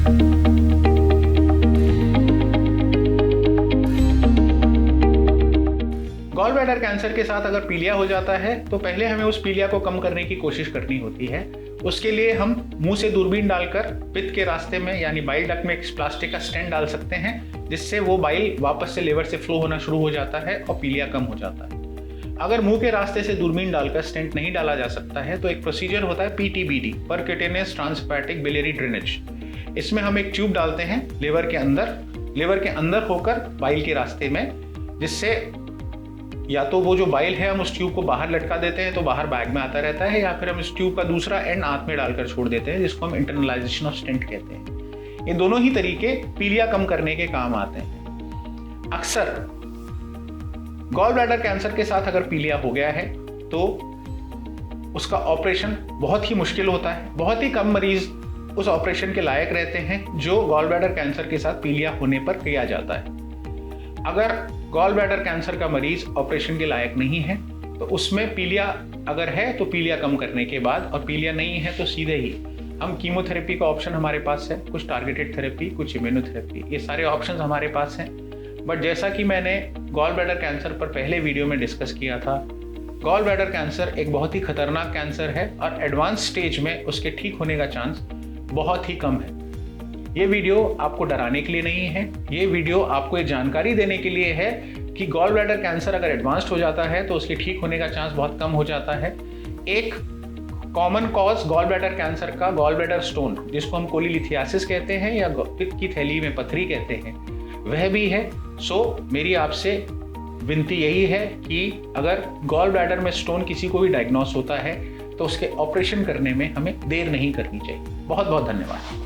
Gall bladder cancer के साथ अगर पीलिया हो जाता है तो पहले हमें उस पीलिया को कम करने की कोशिश करनी होती है। उसके लिए हम मुंह से दूरबीन डालकर पित्त के रास्ते में यानी बाइल डक्ट में एक प्लास्टिक का स्टेंट डाल सकते हैं, जिससे वो बाइल वापस से लिवर से फ्लो होना शुरू हो जाता है और पीलिया कम हो जाता है। अगर मुंह के रास्ते से दूरबीन डालकर स्टेंट नहीं डाला जा सकता है तो एक प्रोसीजर होता है PTBD, परक्यूटेनियस ट्रांसहेपेटिक बिलियरी ड्रेनेज। इसमें हम एक ट्यूब डालते हैं लिवर के अंदर होकर बाइल के रास्ते में, जिससे या तो वो जो बाइल है हम उस ट्यूब को बाहर लटका देते हैं तो बाहर बैग में आता रहता है, या फिर हम इस ट्यूब का दूसरा एंड आंत में डालकर छोड़ देते हैं, जिसको हम इंटरनलाइजेशन ऑफ स्टेंट कहते हैं। ये दोनों ही तरीके पीलिया कम करने के काम आते हैं। अक्सर गॉल ब्लैडर कैंसर के साथ अगर पीलिया हो गया है तो उसका ऑपरेशन बहुत ही मुश्किल होता है। बहुत ही कम मरीज उस ऑपरेशन के लायक रहते हैं जो गॉल ब्लैडर कैंसर के साथ पीलिया होने पर किया जाता है। अगर गॉल ब्लैडर कैंसर का मरीज ऑपरेशन के लायक नहीं है तो उसमें पीलिया अगर है तो पीलिया कम करने के बाद, और पीलिया नहीं है तो सीधे ही हम कीमोथेरेपी का ऑप्शन हमारे पास है, कुछ टारगेटेड थेरेपी, कुछ इम्यूनोथेरेपी, ये सारे ऑप्शंस हमारे पास हैं। बट जैसा कि मैंने गॉल ब्लैडर कैंसर पर पहले वीडियो में डिस्कस किया था, गॉल ब्लैडर कैंसर एक बहुत ही खतरनाक कैंसर है और एडवांस स्टेज में उसके ठीक होने का चांस बहुत ही कम है। ये वीडियो आपको डराने के लिए नहीं है, ये वीडियो आपको ये जानकारी देने के लिए है कि गॉल ब्लैडर कैंसर अगर एडवांस्ड हो जाता है तो उसके ठीक होने का चांस बहुत कम हो जाता है। एक common cause gall bladder cancer का गॉल ब्लैडर स्टोन, जिसको हम कोलीलिथियासिस कहते हैं या पित्त की थैली में पथरी कहते हैं, वह भी है। सो मेरी आपसे विनती यही है कि अगर गॉल ब्लैडर में स्टोन किसी को भी डायग्नोस होता है तो उसके ऑपरेशन करने में हमें देर नहीं करनी चाहिए। बहुत बहुत धन्यवाद।